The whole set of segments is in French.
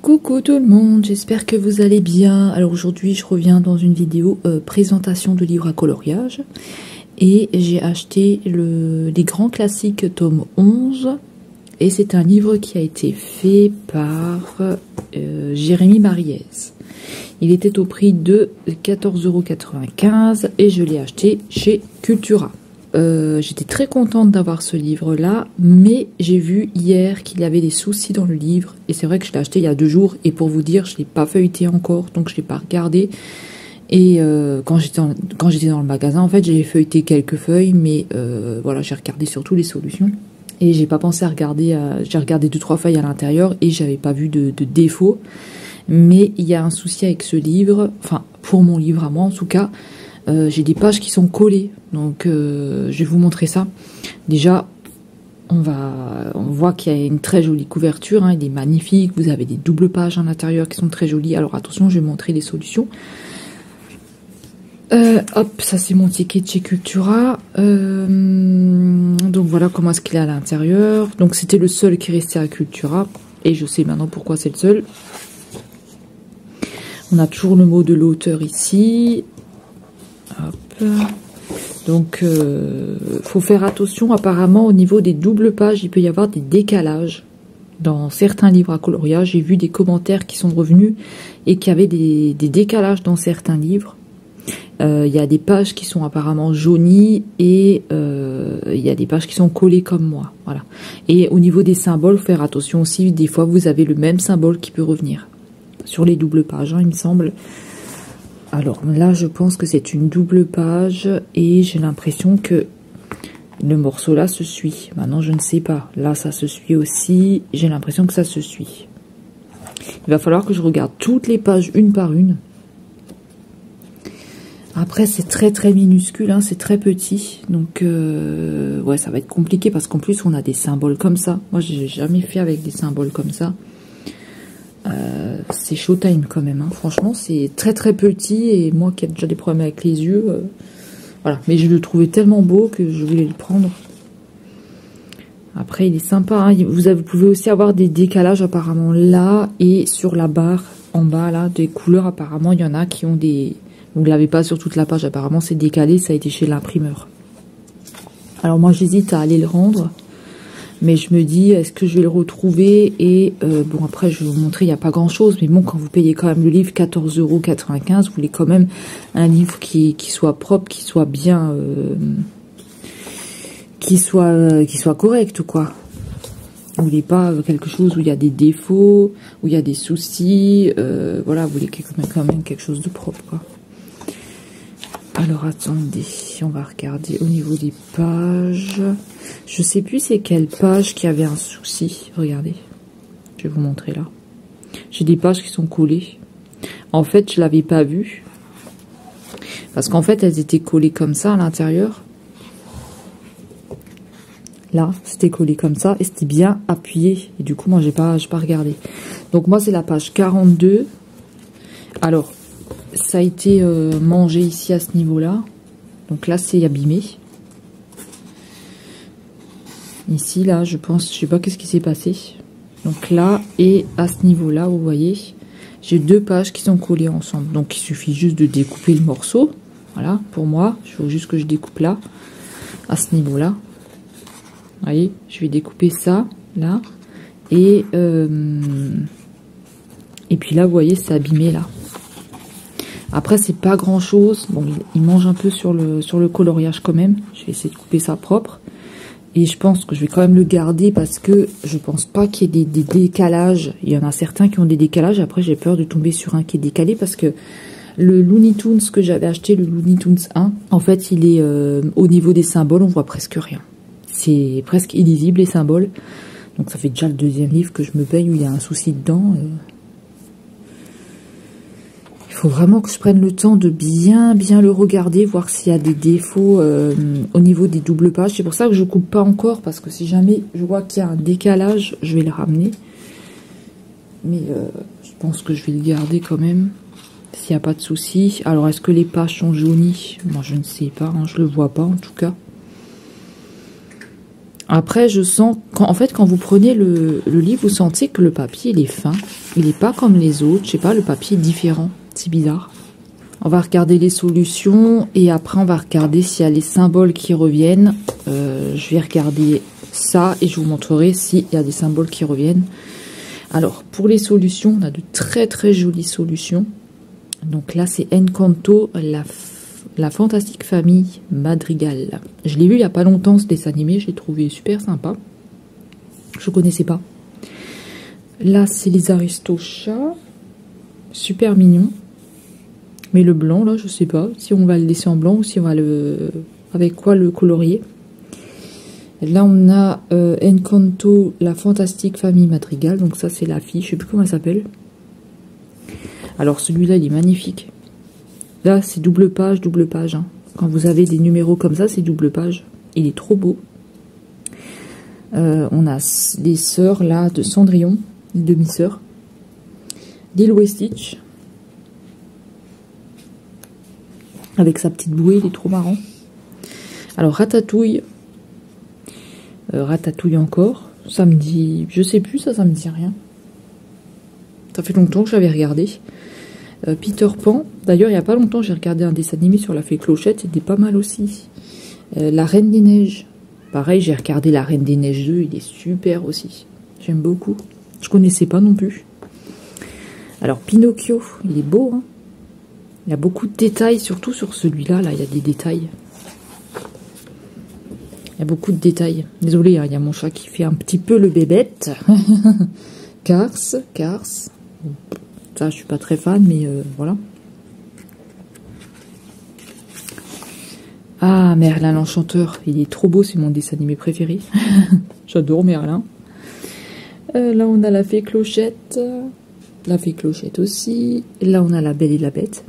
Coucou tout le monde, j'espère que vous allez bien. Alors aujourd'hui je reviens dans une vidéo présentation de livres à coloriage et j'ai acheté les grands classiques tome 11 et c'est un livre qui a été fait par Jérémy Mariez. Il était au prix de 14,95 € et je l'ai acheté chez Cultura. J'étais très contente d'avoir ce livre-là, mais j'ai vu hier qu'il y avait des soucis dans le livre, et c'est vrai que je l'ai acheté il y a 2 jours, et pour vous dire, je ne l'ai pas feuilleté encore, donc je ne l'ai pas regardé. Et quand j'étais dans le magasin, en fait, j'ai feuilleté quelques feuilles, mais voilà, j'ai regardé surtout les solutions. Et j'ai pas pensé à regarder, j'ai regardé 2-3 feuilles à l'intérieur, et j'avais pas vu de défaut. Mais il y a un souci avec ce livre, enfin, pour mon livre à moi en tout cas, j'ai des pages qui sont collées, donc je vais vous montrer ça. Déjà, on voit qu'il y a une très jolie couverture, hein, il est magnifique, vous avez des doubles pages à l'intérieur qui sont très jolies. Alors attention, je vais montrer les solutions. Hop, ça c'est mon ticket de chez Cultura. Donc voilà comment est-ce qu'il est à l'intérieur. Donc c'était le seul qui restait à Cultura, et je sais maintenant pourquoi c'est le seul. On a toujours le mot de l'auteur ici. Hop. Donc, faut faire attention. Apparemment, au niveau des doubles pages, il peut y avoir des décalages. Dans certains livres à coloriage, j'ai vu des commentaires qui sont revenus et qu'il y avait des décalages dans certains livres. Il y a des pages qui sont apparemment jaunies et il y a des pages qui sont collées comme moi. Voilà. Et au niveau des symboles, faut faire attention aussi. Des fois, vous avez le même symbole qui peut revenir sur les doubles pages, hein, il me semble. Alors là, je pense que c'est une double page et j'ai l'impression que le morceau là se suit. Maintenant, je ne sais pas. Là, ça se suit aussi. J'ai l'impression que ça se suit. Il va falloir que je regarde toutes les pages une par une. Après, c'est très minuscule, hein, c'est très petit. Donc, ouais, ça va être compliqué parce qu'en plus, on a des symboles comme ça. Moi, j'ai jamais fait avec des symboles comme ça. C'est showtime quand même, hein. Franchement c'est très petit et moi qui ai déjà des problèmes avec les yeux, voilà, mais je le trouvais tellement beau que je voulais le prendre. Après il est sympa, hein. Vous pouvez aussi avoir des décalages apparemment là et sur la barre en bas là, des couleurs apparemment, il y en a qui ont des... Vous ne l'avez pas sur toute la page, apparemment c'est décalé, ça a été chez l'imprimeur. Alors moi j'hésite à aller le rendre. Mais je me dis, est-ce que je vais le retrouver? Et bon, après, je vais vous montrer, il n'y a pas grand-chose. Mais bon, quand vous payez quand même le livre 14,95 €, vous voulez quand même un livre qui soit propre, qui soit bien... qui soit correct, quoi. Vous voulez pas quelque chose où il y a des défauts, où il y a des soucis. Voilà, vous voulez quand même quelque chose de propre, quoi. Alors attendez, on va regarder au niveau des pages. Je sais plus c'est quelle page qui avait un souci. Regardez, je vais vous montrer là. J'ai des pages qui sont collées. En fait, je l'avais pas vu parce qu'en fait, elles étaient collées comme ça à l'intérieur. Là, c'était collé comme ça et c'était bien appuyé. Et du coup, moi, j'ai pas regardé. Donc moi, c'est la page 42. Alors. Ça a été mangé ici à ce niveau-là. Donc là, c'est abîmé. Ici, là, je pense, je sais pas qu'est-ce qui s'est passé. Donc là, et à ce niveau-là, vous voyez, j'ai 2 pages qui sont collées ensemble. Donc il suffit juste de découper le morceau. Voilà, pour moi, il faut juste que je découpe là, à ce niveau-là. Vous voyez, je vais découper ça, là. Et puis là, vous voyez, c'est abîmé, là. Après, c'est pas grand chose. Bon, il mange un peu sur le coloriage quand même. Je vais essayer de couper ça propre. Et je pense que je vais quand même le garder parce que je pense pas qu'il y ait des décalages. Il y en a certains qui ont des décalages. Après, j'ai peur de tomber sur un qui est décalé parce que le Looney Tunes que j'avais acheté, le Looney Tunes 1, en fait, il est au niveau des symboles, on voit presque rien. C'est presque illisible les symboles. Donc ça fait déjà le 2e livre que je me paye où il y a un souci dedans. Il faut vraiment que je prenne le temps de bien le regarder, voir s'il y a des défauts au niveau des doubles pages. C'est pour ça que je coupe pas encore, parce que si jamais je vois qu'il y a un décalage, je vais le ramener. Mais je pense que je vais le garder quand même, s'il n'y a pas de souci. Alors, est-ce que les pages sont jaunies? Moi, je ne sais pas, hein, je le vois pas en tout cas. Après, je sens, en fait, quand vous prenez le livre, vous sentez que le papier, il est fin. Il n'est pas comme les autres. Je sais pas, le papier est différent. C'est bizarre. On va regarder les solutions et après, on va regarder s'il y a les symboles qui reviennent. Je vais regarder ça et je vous montrerai s'il y a des symboles qui reviennent. Alors, pour les solutions, on a de très très jolies solutions. Donc là, c'est Encanto, la fantastique famille Madrigal. Je l'ai vu il n'y a pas longtemps, ce dessin animé, je l'ai trouvé super sympa. Je ne connaissais pas. Là, c'est les Aristochats. Super mignon. Mais le blanc, là, je sais pas si on va le laisser en blanc ou si on va le... avec quoi le colorier. Là, on a Encanto, la fantastique famille Madrigal. Donc ça, c'est la fille, je sais plus comment elle s'appelle. Alors, celui-là, il est magnifique. Là, c'est double page, hein. Quand vous avez des numéros comme ça, c'est double page. Il est trop beau. On a les sœurs, là, de Cendrillon, les demi-sœurs. Lilo et Stitch. Avec sa petite bouée, il est trop marrant. Alors, Ratatouille. Ratatouille encore. Ça me dit... Je sais plus, ça me dit rien. Ça fait longtemps que j'avais regardé. Peter Pan. D'ailleurs, il n'y a pas longtemps, j'ai regardé un dessin animé sur la fée Clochette. C'était pas mal aussi. La Reine des Neiges. Pareil, j'ai regardé la Reine des Neiges 2. Il est super aussi. J'aime beaucoup. Je connaissais pas non plus. Alors, Pinocchio. Il est beau, hein. Il y a beaucoup de détails, surtout sur celui-là. Là, il y a des détails. Il y a beaucoup de détails. Désolé, hein, il y a mon chat qui fait un petit peu le bébête. Cars. Ça, je suis pas très fan, mais voilà. Ah, Merlin l'Enchanteur. Il est trop beau, c'est mon dessin animé préféré. J'adore Merlin. Là, on a la fée Clochette. La fée Clochette aussi. Et là, on a la Belle et la Bête.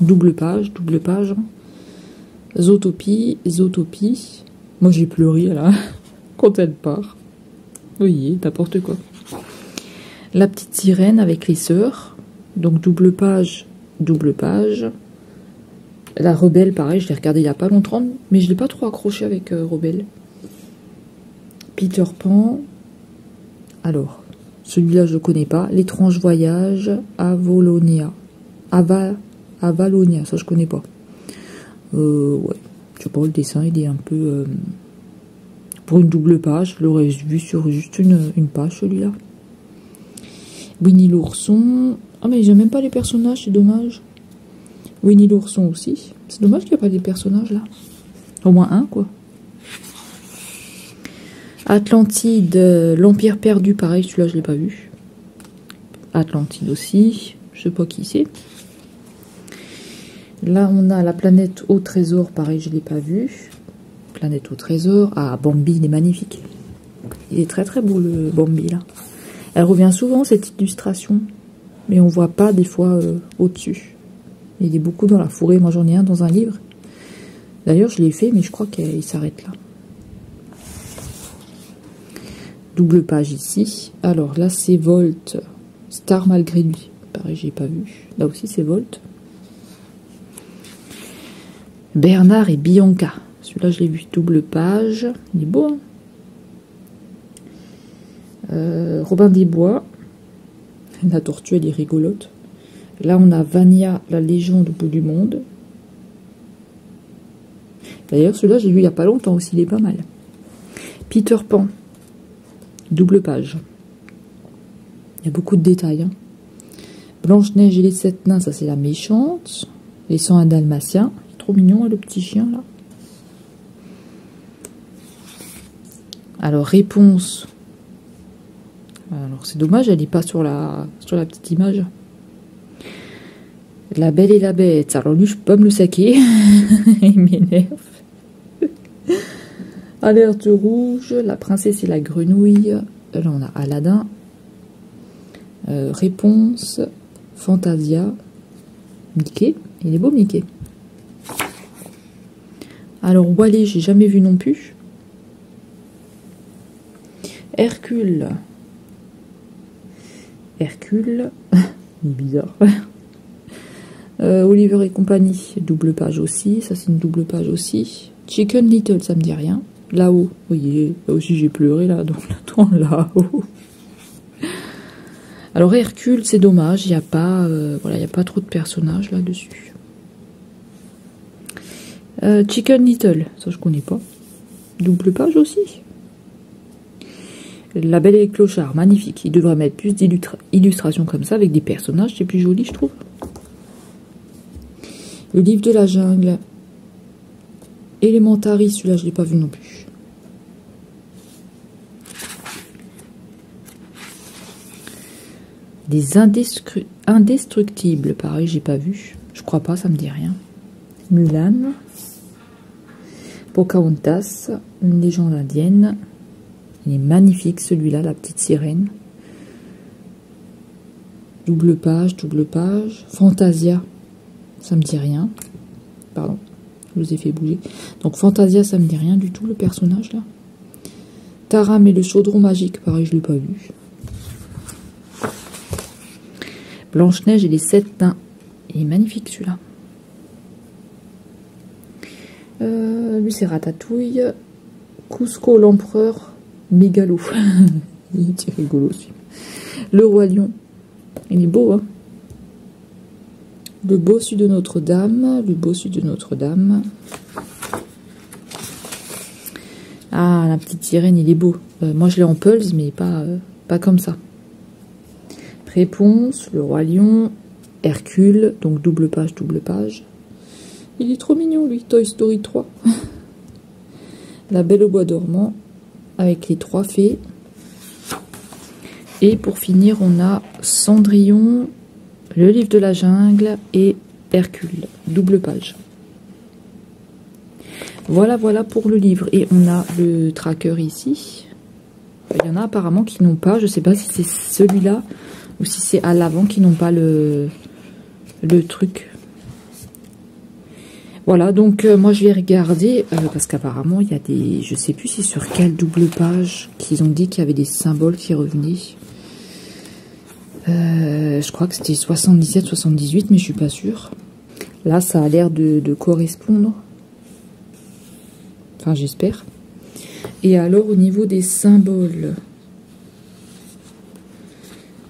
Double page. Zootopie. Moi, j'ai pleuré, là, quand elle part. Oui, n'importe quoi. La petite sirène avec les sœurs. Donc, double page. La Rebelle, pareil, je l'ai regardé il n'y a pas longtemps, mais je ne l'ai pas trop accroché avec Rebelle. Peter Pan. Alors, celui-là, je ne connais pas. L'étrange voyage. Avalonia, ça, je connais pas. Ouais. Je sais pas, le dessin, il est un peu... pour une double page, je l'aurais vu sur juste une page, celui-là. Winnie l'ourson. Ah, mais ils n'ont même pas les personnages, c'est dommage. Winnie l'ourson aussi. C'est dommage qu'il n'y a pas des personnages, là. Au moins un, quoi. Atlantide, l'Empire perdu, pareil, celui-là, je l'ai pas vu. Atlantide aussi. Je sais pas qui c'est. Là, on a la planète au trésor, pareil, je l'ai pas vu. Planète au trésor. Ah, Bambi, il est magnifique. Il est très très beau, le Bambi, là. Elle revient souvent, cette illustration. Mais on voit pas, des fois, au-dessus. Il est beaucoup dans la forêt. Moi, j'en ai un dans un livre. D'ailleurs, je l'ai fait, mais je crois qu'il s'arrête là. Double page ici. Alors, là, c'est Volt. Star malgré lui. Pareil, j'ai pas vu. Là aussi, c'est Volt. Bernard et Bianca. Celui-là, je l'ai vu double page. Il est beau, hein. Robin des Bois. La tortue, elle est rigolote. Là, on a Vania, la légende au bout du monde. D'ailleurs, celui-là, j'ai vu il n'y a pas longtemps aussi. Il est pas mal. Peter Pan. Double page. Il y a beaucoup de détails, hein. Blanche-Neige et les 7 nains, ça c'est la méchante. Les 101 dalmatiens. Trop mignon, le petit chien, là. Alors, réponse. Alors, c'est dommage, elle n'est pas sur la petite image. La Belle et la Bête. Alors, lui, je peux pas me le saquer. Il m'énerve. Alerte rouge. La princesse et la grenouille. Là, on a Aladdin. Réponse. Fantasia. Mickey. Il est beau, Mickey. Alors, Wally, j'ai jamais vu non plus. Hercule. Il est bizarre. Oliver et compagnie, double page aussi. Ça, c'est une double page aussi. Chicken Little, ça me dit rien. Là-haut, vous voyez, là aussi j'ai pleuré, là, dans là-haut. Alors Hercule, c'est dommage, il n'y a pas, voilà, il n'y a pas trop de personnages là-dessus. Chicken Little, ça je connais pas. Double page aussi. La Belle et les Clochards, magnifique. Il devrait mettre plus d'illustrations comme ça, avec des personnages, c'est plus joli, je trouve. Le Livre de la Jungle. Elementary, celui-là, je ne l'ai pas vu non plus. Des Indestructibles, pareil, j'ai pas vu. Je crois pas, ça me dit rien. Mulan. Pocahontas, une légende indienne. Il est magnifique celui-là, la petite sirène. Double page, double page. Fantasia, ça me dit rien. Pardon, je vous ai fait bouger. Donc Fantasia, ça me dit rien du tout, le personnage là. Taram et le chaudron magique, pareil, je l'ai pas vu. Blanche-Neige et les 7 nains. Il est magnifique celui-là. Lui c'est Ratatouille. Cusco l'empereur mégalo. Il est rigolo aussi. Le Roi Lion. Il est beau, hein. Le bossu de Notre-Dame. Le bossu de Notre-Dame. Ah, la petite sirène, il est beau. Moi je l'ai en Pulse, mais pas comme ça. Réponse, le Roi Lion, Hercule, donc double page, double page. Il est trop mignon, lui, Toy Story 3. La Belle au bois dormant, avec les 3 fées. Et pour finir, on a Cendrillon, le Livre de la Jungle et Hercule, double page. Voilà, voilà pour le livre. Et on a le tracker ici. Il y en a apparemment qui n'ont pas, je ne sais pas si c'est celui-là ou si c'est à l'avant qui n'ont pas le truc. Voilà, donc moi je vais regarder, parce qu'apparemment il y a des... Je sais plus si sur quelle double page qu'ils ont dit qu'il y avait des symboles qui revenaient. Je crois que c'était 77, 78, mais je suis pas sûre. Là ça a l'air de correspondre. Enfin j'espère. Et alors au niveau des symboles...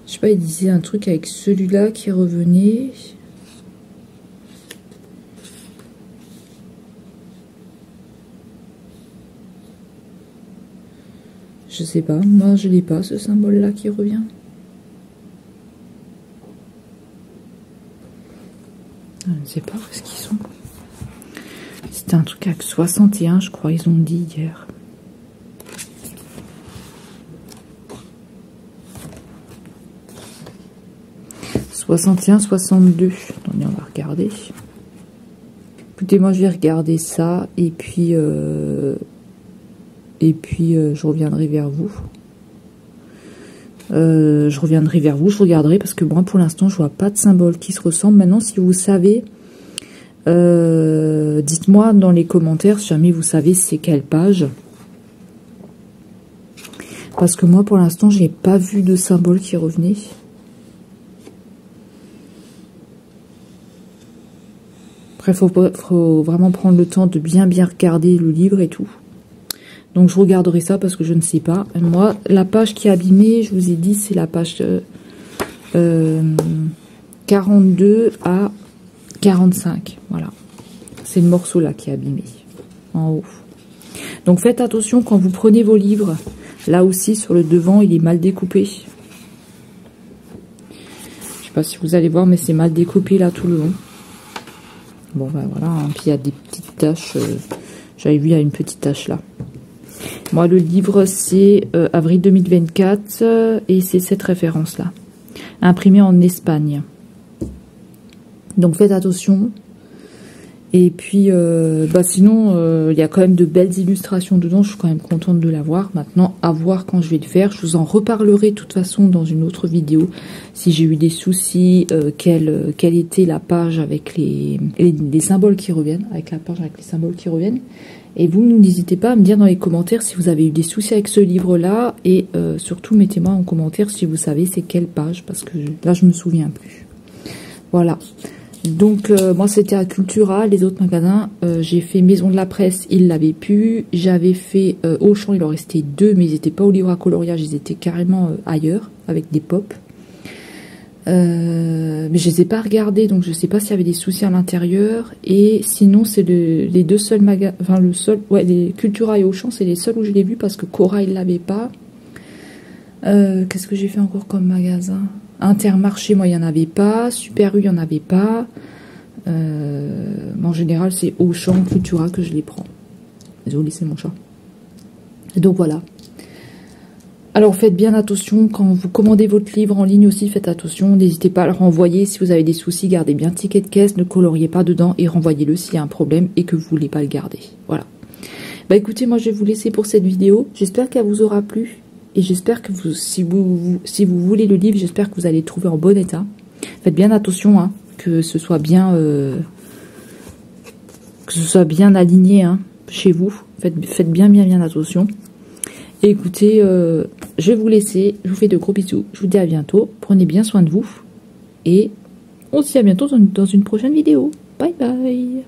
Je sais pas, il disait un truc avec celui-là qui revenait... Je sais pas, moi je l'ai pas ce symbole là qui revient. Je ne sais pas où est-ce qu'ils sont. C'était un truc avec 61 je crois, ils ont dit hier. « 61, 62. » Attendez, on va regarder. Écoutez, moi je vais regarder ça et puis je reviendrai vers vous. Je regarderai parce que moi pour l'instant je vois pas de symbole qui se ressemble. Maintenant si vous savez, dites-moi dans les commentaires si jamais vous savez c'est quelle page. Parce que moi pour l'instant j'ai pas vu de symbole qui revenait. Après faut vraiment prendre le temps de bien regarder le livre et tout. Donc je regarderai ça parce que je ne sais pas. Moi, la page qui est abîmée, je vous ai dit, c'est la page 42 à 45. Voilà. C'est le morceau là qui est abîmé. En haut. Donc faites attention quand vous prenez vos livres. Là aussi, sur le devant, il est mal découpé. Je sais pas si vous allez voir, mais c'est mal découpé là tout le long. Bon ben voilà. Hein. Puis il y a des petites taches. J'avais vu, il y a une petite tache là. Moi, le livre, c'est avril 2024 et c'est cette référence-là. Imprimé en Espagne. Donc, faites attention. Et puis, sinon, il y a quand même de belles illustrations dedans. Je suis quand même contente de l'avoir. Maintenant, à voir quand je vais le faire. Je vous en reparlerai de toute façon dans une autre vidéo. Si j'ai eu des soucis, quelle était la page avec les symboles qui reviennent. Avec la page avec les symboles qui reviennent. Et vous, n'hésitez pas à me dire dans les commentaires si vous avez eu des soucis avec ce livre-là. Et surtout, mettez-moi en commentaire si vous savez c'est quelle page. Parce que là, je me souviens plus. Voilà. Donc moi c'était à Cultura, les autres magasins, j'ai fait Maison de la Presse, ils l'avaient pu, j'avais fait Auchan, il en restait 2, mais ils n'étaient pas au livre à coloriage, ils étaient carrément ailleurs, avec des pop. Mais je les ai pas regardés, donc je sais pas s'il y avait des soucis à l'intérieur. Et sinon c'est les deux seuls magasins, enfin le seul, ouais, les Cultura et Auchan, c'est les seuls où je l'ai vu parce que Cora il l'avait pas. Qu'est-ce que j'ai fait encore comme magasin? Intermarché, moi il y en avait pas. Super U, il y en avait pas. En général c'est Auchan, Cultura que je les prends. Désolé, c'est mon chat. Et donc voilà. Alors faites bien attention quand vous commandez votre livre en ligne aussi, faites attention, n'hésitez pas à le renvoyer. Si vous avez des soucis, gardez bien le ticket de caisse, ne coloriez pas dedans et renvoyez-le s'il y a un problème et que vous voulez pas le garder. Voilà. Bah écoutez, moi je vais vous laisser pour cette vidéo. J'espère qu'elle vous aura plu et j'espère que si vous voulez le livre, j'espère que vous allez le trouver en bon état. Faites bien attention, hein, que ce soit bien aligné, hein, chez vous. Faites bien attention. Et écoutez, je vais vous laisser. Je vous fais de gros bisous. Je vous dis à bientôt. Prenez bien soin de vous. Et on se dit à bientôt dans une prochaine vidéo. Bye bye.